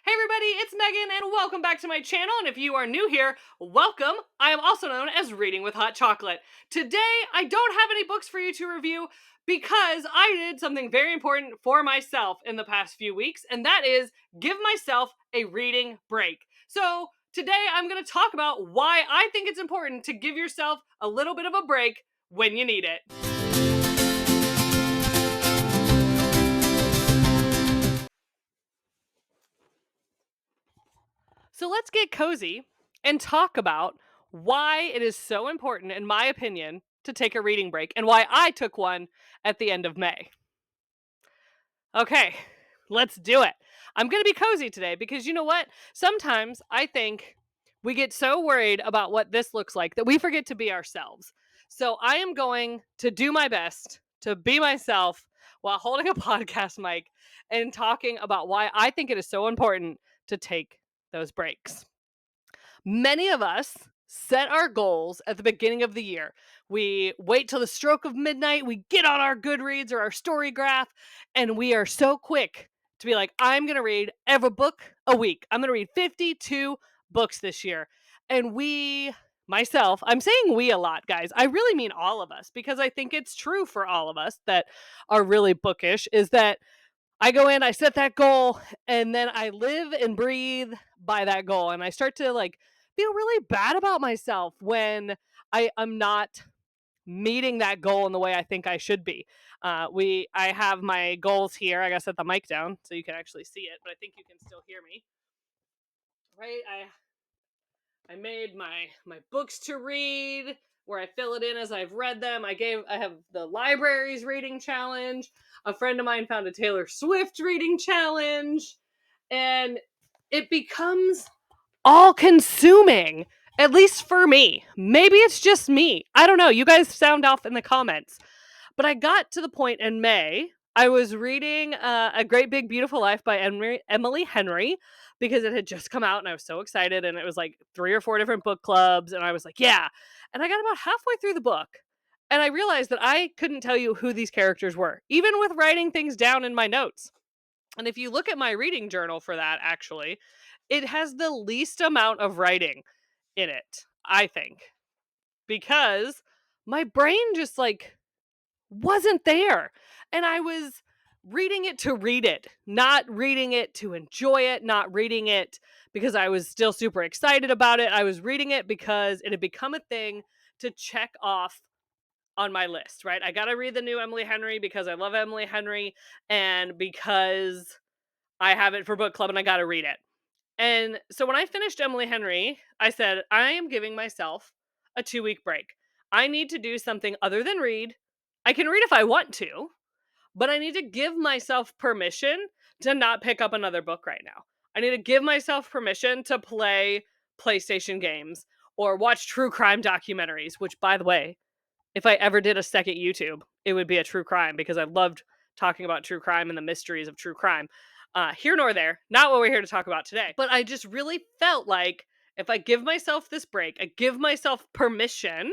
Hey everybody, it's Megan and welcome back to my channel, and if you are new here, welcome. I am also known as Reading with Hot Chocolate. Today, I don't have any books for you to review because I did something very important for myself in the past few weeks, and that is give myself a reading break. So today I'm going to talk about why I think it's important to give yourself a little bit of a break when you need it. So let's get cozy and talk about why it is so important, in my opinion, to take a reading break and why I took one at the end of May. Okay, let's do it. I'm going to be cozy today because you know what? Sometimes I think we get so worried about what this looks like that we forget to be ourselves. So I am going to do my best to be myself while holding a podcast mic and talking about why I think it is so important to take those breaks. Many of us set our goals at the beginning of the year. We wait till the stroke of midnight, we get on our Goodreads or our story graph, and we are so quick to be like, I'm going to read every book a week. I'm going to read 52 books this year. And myself, I'm saying we a lot, guys. I really mean all of us because I think it's true for all of us that are really bookish, is that I go in, I set that goal, and then I live and breathe by that goal. And I start to feel really bad about myself when I'm not meeting that goal in the way I think I should be. I have my goals here. I gotta set the mic down so you can actually see it, but I think you can still hear me. Right? I made my books to read where I fill it in as I've read them. I have the libraries reading challenge. A friend of mine found a Taylor Swift reading challenge, and it becomes all consuming, at least for me. Maybe it's just me. I don't know. You guys sound off in the comments. But I got to the point in May. I was reading A Great Big Beautiful Life by Emily Henry because it had just come out and I was so excited. And it was like 3 or 4 different book clubs. And I was like, yeah. And I got about halfway through the book and I realized that I couldn't tell you who these characters were, even with writing things down in my notes. And if you look at my reading journal for that, actually, it has the least amount of writing in it, I think, because my brain just wasn't there. And I was reading it to read it, not reading it to enjoy it, not reading it because I was still super excited about it. I was reading it because it had become a thing to check off on my list, right? I got to read the new Emily Henry because I love Emily Henry and because I have it for book club and I got to read it. And so when I finished Emily Henry, I said, I am giving myself a 2-week break. I need to do something other than read. I can read if I want to, but I need to give myself permission to not pick up another book right now. I need to give myself permission to play PlayStation games or watch true crime documentaries, which, by the way, if I ever did a second YouTube, it would be a true crime because I loved talking about true crime and the mysteries of true crime. Here nor there, not what we're here to talk about today. But I just really felt like if I give myself this break, I give myself permission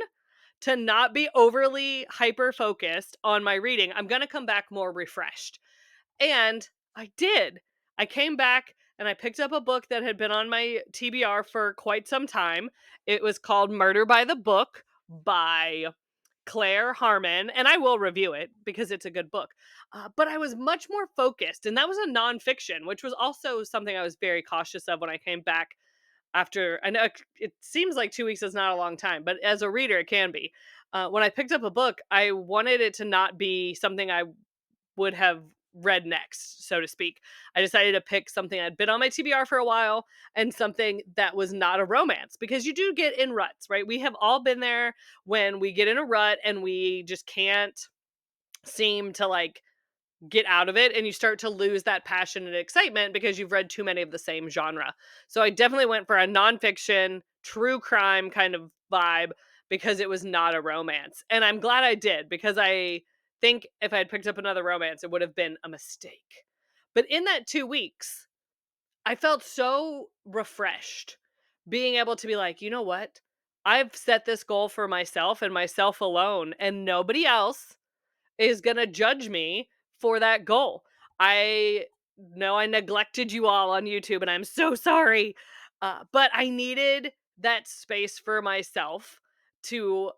to not be overly hyper focused on my reading, I'm going to come back more refreshed. And I did. I came back and I picked up a book that had been on my TBR for quite some time. It was called Murder by the Book by Claire Harmon, and I will review it because it's a good book. But I was much more focused, and that was a nonfiction, which was also something I was very cautious of when I came back after. I know it seems like 2 weeks is not a long time, but as a reader, it can be. When I picked up a book, I wanted it to not be something I would have read next, so to speak. I decided to pick something I'd been on my TBR for a while and something that was not a romance because you do get in ruts, right? We have all been there when we get in a rut and we just can't seem to get out of it and you start to lose that passion and excitement because you've read too many of the same genre. So I definitely went for a nonfiction, true crime kind of vibe because it was not a romance. And I'm glad I did because I think if I had picked up another romance, it would have been a mistake. But in that 2 weeks, I felt so refreshed being able to be like, you know what? I've set this goal for myself and myself alone, and nobody else is going to judge me for that goal. I know I neglected you all on YouTube, and I'm so sorry. But I needed that space for myself to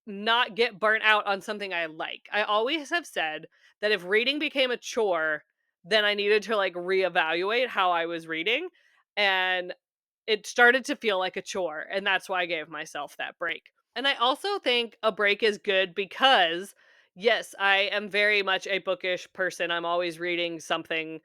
not get burnt out on something I like. I always have said that if reading became a chore, then I needed to like reevaluate how I was reading. And it started to feel like a chore. And that's why I gave myself that break. And I also think a break is good because, yes, I am very much a bookish person. I'm always reading something.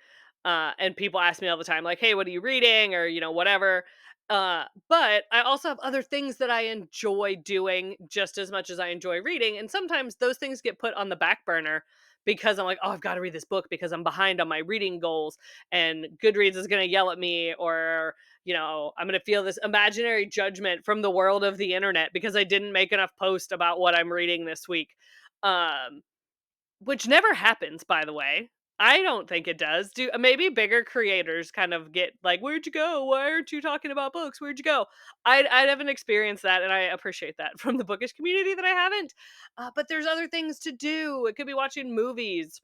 And people ask me all the time, like, hey, what are you reading? Or, whatever. But I also have other things that I enjoy doing just as much as I enjoy reading. And sometimes those things get put on the back burner because I'm like, oh, I've got to read this book because I'm behind on my reading goals and Goodreads is going to yell at me, or, I'm going to feel this imaginary judgment from the world of the internet because I didn't make enough post about what I'm reading this week. Um, which never happens, by the way. I don't think it does. Do maybe bigger creators kind of get like, "Where'd you go? Why aren't you talking about books? Where'd you go?" I haven't experienced that, and I appreciate that from the bookish community that I haven't. But there's other things to do. It could be watching movies.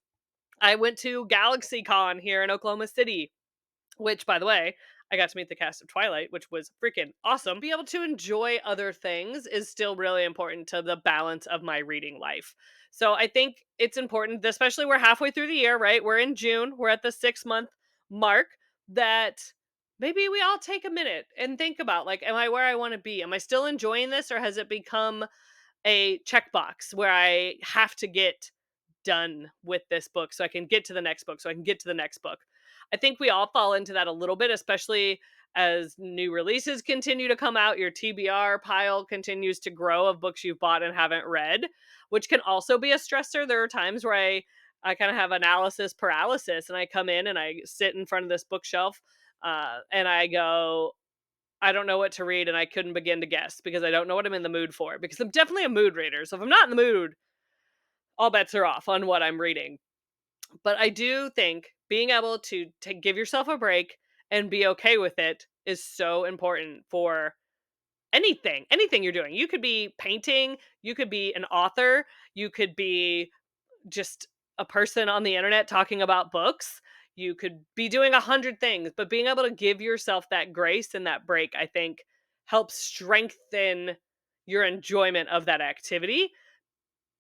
I went to Galaxy Con here in Oklahoma City, which, by the way, I got to meet the cast of Twilight, which was freaking awesome. Be able to enjoy other things is still really important to the balance of my reading life. So I think it's important, especially we're halfway through the year, right? We're in June, we're at the 6 month mark, that maybe we all take a minute and think about, like, am I where I want to be? Am I still enjoying this, or has it become a checkbox where I have to get done with this book so I can get to the next book, so I can get to the next book? I think we all fall into that a little bit, especially as new releases continue to come out. Your TBR pile continues to grow of books you've bought and haven't read, which can also be a stressor. There are times where I kind of have analysis paralysis and I come in and I sit in front of this bookshelf and I go, I don't know what to read and I couldn't begin to guess because I don't know what I'm in the mood for, because I'm definitely a mood reader. So if I'm not in the mood, all bets are off on what I'm reading. But I do think being able to give yourself a break and be okay with it is so important for anything you're doing. You could be painting, you could be an author, you could be just a person on the internet talking about books. You could be doing 100 things, but being able to give yourself that grace and that break, I think, helps strengthen your enjoyment of that activity,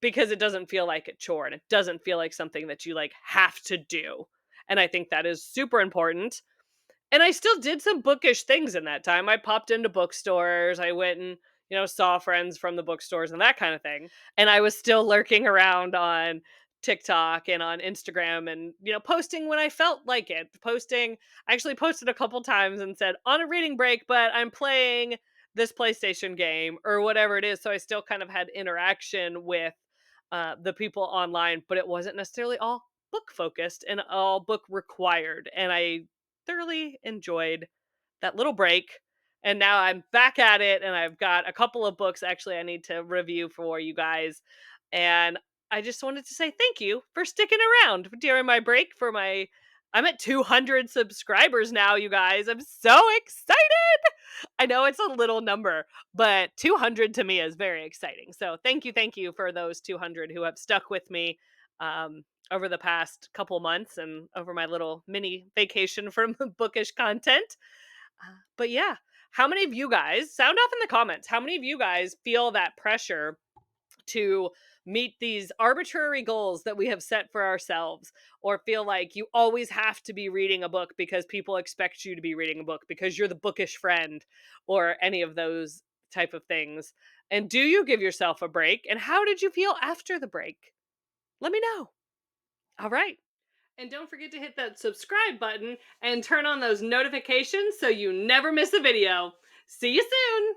because it doesn't feel like a chore and it doesn't feel like something that you like have to do. And I think that is super important. And I still did some bookish things in that time. I popped into bookstores. I went and, saw friends from the bookstores and that kind of thing. And I was still lurking around on TikTok and on Instagram and, posting when I felt like it. I actually posted a couple times and said, on a reading break, but I'm playing this PlayStation game or whatever it is. So I still kind of had interaction with the people online, but it wasn't necessarily all book focused and all book required. And I thoroughly enjoyed that little break. And now I'm back at it, and I've got a couple of books actually I need to review for you guys. And I just wanted to say thank you for sticking around during my break for my. I'm at 200 subscribers now, you guys. I'm so excited. I know it's a little number, but 200 to me is very exciting. So thank you for those 200 who have stuck with me over the past couple months and over my little mini vacation from bookish content. But yeah, how many of you guys, sound off in the comments, how many of you guys feel that pressure to meet these arbitrary goals that we have set for ourselves, or feel like you always have to be reading a book because people expect you to be reading a book because you're the bookish friend, or any of those type of things? And do you give yourself a break, and how did you feel after the break? Let me know. All right. And don't forget to hit that subscribe button and turn on those notifications so you never miss a video. See you soon.